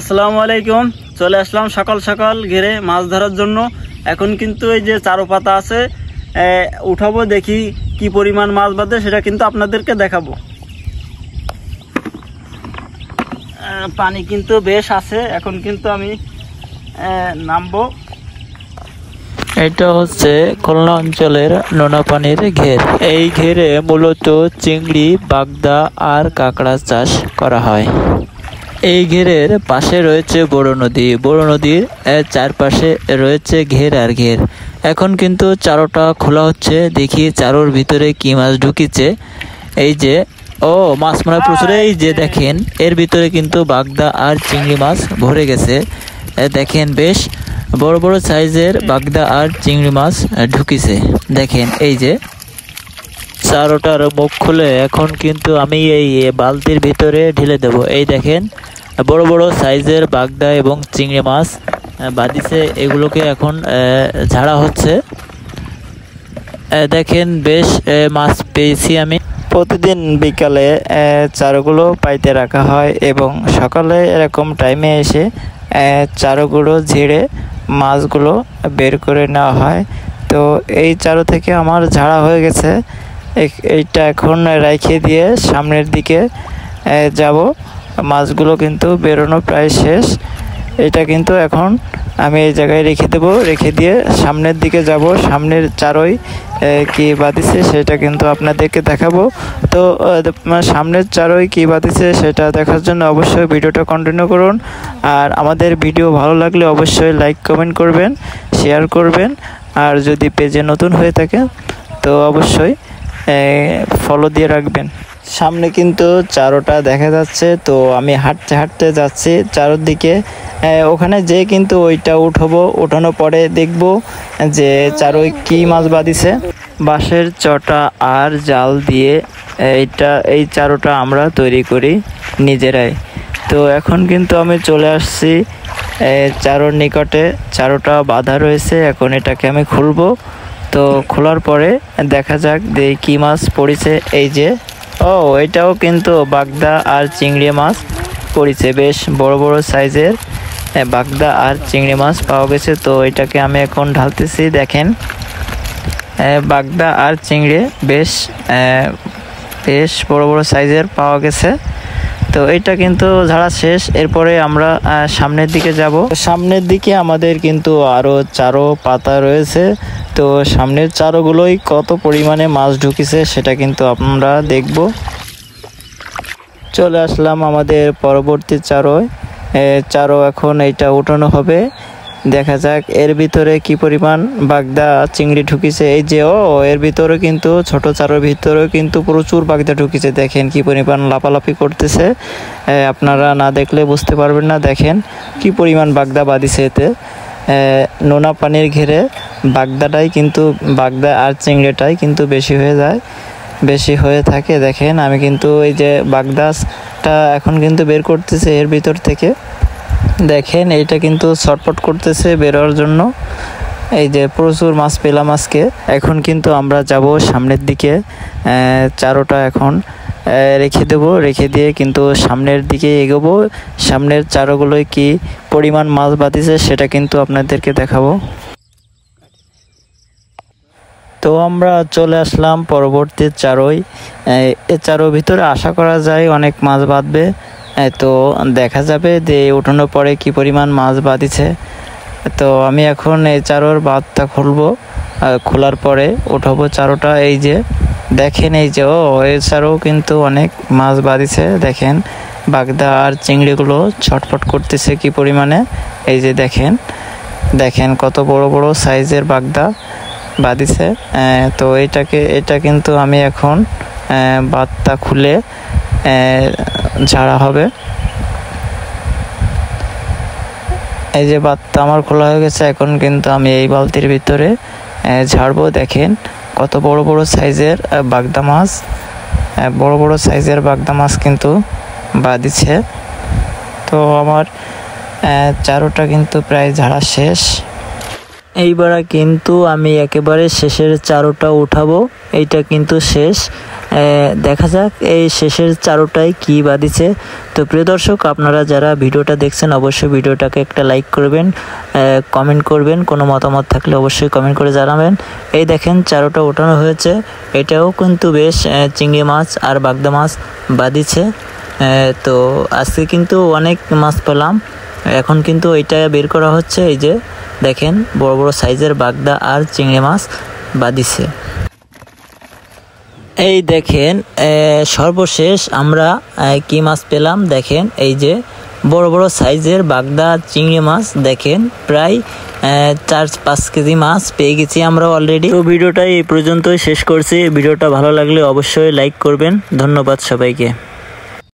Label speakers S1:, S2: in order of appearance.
S1: আসসালামু আলাইকুম। চলে আসলাম সকাল সকাল ঘেরে মাছ ধরার জন্য। এখন কিন্তু এই যে চারো পাতা আছে, উঠাবো, দেখি কি পরিমাণ মাছ বাঁধে সেটা কিন্তু আপনাদেরকে দেখাবো। পানি কিন্তু বেশ আছে, এখন কিন্তু আমি নামবো।
S2: এটা হচ্ছে খুলনা অঞ্চলের নোনা পানির ঘের। এই ঘেরে মূলত চিংড়ি, বাগদা আর কাঁকড়া চাষ করা হয়। এই ঘেরের পাশে রয়েছে বড় নদী। বড় নদীর চারপাশে রয়েছে ঘের আর ঘের। এখন কিন্তু চারোটা খোলা হচ্ছে, দেখি চারোর ভিতরে কি মাছ ঢুকিছে। এই যে মাছ মনে প্রচুর। এই যে দেখেন, এর ভিতরে কিন্তু বাগদা আর চিংড়ি মাছ ভরে গেছে। দেখেন বেশ বড় বড় সাইজের বাগদা আর চিংড়ি মাছ ঢুকিছে। দেখেন এই যে চারোটার মুখ খুলে এখন কিন্তু আমি এই বালতির ভিতরে ঢেলে দেব। এই দেখেন বড় বড় সাইজের বাগদা এবং চিংড়ি মাছ বাঁধিছে, এগুলোকে এখন ঝাড়া হচ্ছে। দেখেন বেশ মাছ পেয়েছি আমি। প্রতিদিন বিকালে চারগুলো পাইতে রাখা হয় এবং সকালে এরকম টাইমে এসে চারগুলো ঝেড়ে মাছগুলো বের করে নেওয়া হয়। তো এই চারো থেকে আমার ঝাড়া হয়ে গেছে। এইটা এখন রেখে দিয়ে সামনের দিকে যাব। মাছগুলো কিন্তু বেরোনো প্রায় শেষ। এটা কিন্তু এখন আমি এই জায়গায় রেখে দেবো, রেখে দিয়ে সামনের দিকে যাব। সামনের চারোই কি বাঁধিছে সেটা কিন্তু আপনাদেরকে দেখাবো। তো সামনের চারোই কি বাঁধিছে সেটা দেখার জন্য অবশ্যই ভিডিওটা কন্টিনিউ করুন। আর আমাদের ভিডিও ভালো লাগলে অবশ্যই লাইক কমেন্ট করবেন, শেয়ার করবেন। আর যদি পেজে নতুন হয়ে থাকে তো অবশ্যই ফলো দিয়ে রাখবেন। সামনে কিন্তু চারোটা দেখা যাচ্ছে, তো আমি হাঁটতে হাঁটতে যাচ্ছি চারোদিকে। ওখানে যে কিন্তু ওইটা উঠবো, উঠানোর পরে দেখব যে চারোয় কি মাছ বাঁধিছে। বাঁশের চটা আর জাল দিয়ে এই চারোটা আমরা তৈরি করি নিজেরাই। তো এখন কিন্তু আমি চলে আসছি চারোর নিকটে। চারোটা বাঁধা রয়েছে, এখন এটাকে আমি খুলবো। তো খোলার পরে দেখা যাক যে কি মাছ পড়েছে। এই যে এটাও কিন্তু বাগদা আর চিংড়ি মাছ পড়েছে। বেশ বড় বড় সাইজের বাগদা আর চিংড়ি মাছ পাওয়া গেছে। তো এটাকে আমি এখন ঢালতেছি। দেখেন বাগদা আর চিংড়ি বেশ বেশ বড় বড় সাইজের পাওয়া গেছে। তো এটা কিন্তু ঝাড়া শেষ। এরপরে আমরা সামনের দিকে যাব। সামনের দিকে আমাদের কিন্তু আরও চারো পাতা রয়েছে। তো সামনের চারোগুলোই কত পরিমাণে মাছ ঢুকিছে সেটা কিন্তু আমরা দেখব। চলে আসলাম আমাদের পরবর্তী চারোয়। চারো এখন এইটা উঠানো হবে। দেখা যাক এর ভিতরে কি পরিমাণ বাগদা চিংড়ি ঢুকিছে। এই যে এর ভিতরে কিন্তু ছোট চারোর ভিতরে কিন্তু প্রচুর বাগদা ঢুকিছে। দেখেন কি পরিমাণ লাফালাফি করতেছে, আপনারা না দেখলে বুঝতে পারবেন না। দেখেন কি পরিমাণ বাগদা বাঁধিছে। এতে নোনা পানির ঘেরে বাগদা আর চিংড়িটাই কিন্তু বেশি হয়ে থাকে। দেখেন আমি কিন্তু এই যে বাগদাটা এখন কিন্তু বের করতেছে এর ভিতর থেকে। দেখেন এইটা কিন্তু ছটফট করতেছে বেরোর জন্য। এই যে প্রচুর মাছ পেলাম আজকে। এখন কিন্তু আমরা যাব সামনের দিকে। চারোটা এখন রেখে দেবো, রেখে দিয়ে কিন্তু সামনের দিকে এগোবো। সামনের চারোগুলোয় কি পরিমাণ মাছ বাঁধিছে সেটা কিন্তু আপনাদেরকে দেখাবো। তো আমরা চলে আসলাম পরবর্তী চারোয়। এ চারোর ভিতরে আশা করা যায় অনেক মাছ বাঁধবে। তো দেখা যাবে যে উঠানোর পরে কি পরিমাণ মাছ বাঁধিছে। তো আমি এখন এই চারোর বাঁধটা খুলবো। খোলার পরে উঠাবো চারোটা। এই যে দেখেন এই যে এই চারো কিন্তু অনেক মাছ বাঁধিছে। দেখেন বাগদা আর চিংড়িগুলো ছটফট করতেছে কি পরিমাণে। এই যে দেখেন কত বড় বড় সাইজের বাগদা বাঁধিছে। তো এটা কিন্তু আমি এখন বাঁধটা খুলে ঝাড়া হবে। এই যে বাঁধটা আমার খোলা হয়ে গেছে। এখন কিন্তু আমি এই বালতির ভিতরে ঝাড়বো। দেখেন কত বড় বড় সাইজের বাগদা মাছ, কিন্তু বাঁধিছে। তো আমার চারোটা কিন্তু প্রায় ঝাড়া শেষ। এইবার কিন্তু আমি একেবারে শেষের চারোটা উঠাবো। এইটা কিন্তু শেষ। দেখা যাক এই শেষের চারোটায় কি বাঁধিছে। তো প্রিয় দর্শক, আপনারা যারা ভিডিওটা দেখছেন অবশ্যই ভিডিওটাকে একটা লাইক করবেন, কমেন্ট করবেন, কোনো মতামত থাকলে অবশ্যই কমেন্ট করে জানাবেন। এই দেখেন চারোটা ওঠানো হয়েছে, এটাও কিন্তু বেশ চিংড়ি মাছ আর বাগদা মাছ বাঁধিছে। তো আজকে কিন্তু অনেক মাছ পেলাম। এখন কিন্তু এটা বের করা হচ্ছে। এই যে দেখেন বড় বড় সাইজের বাগদা আর চিংড়ি মাছ বাঁধিছে। এই দেখেন সর্বশেষ আমরা কি মাছ পেলাম দেখেন, এই যে বড় বড় সাইজের বাগদা চিংড়ি মাছ দেখেন, প্রায় 4-5 কেজি মাছ পেয়ে গেছি আমরা অলরেডি। তো ভিডিওটা এই পর্যন্তই শেষ করছি। ভিডিওটা ভালো লাগলে অবশ্যই লাইক করবেন। ধন্যবাদ সবাইকে।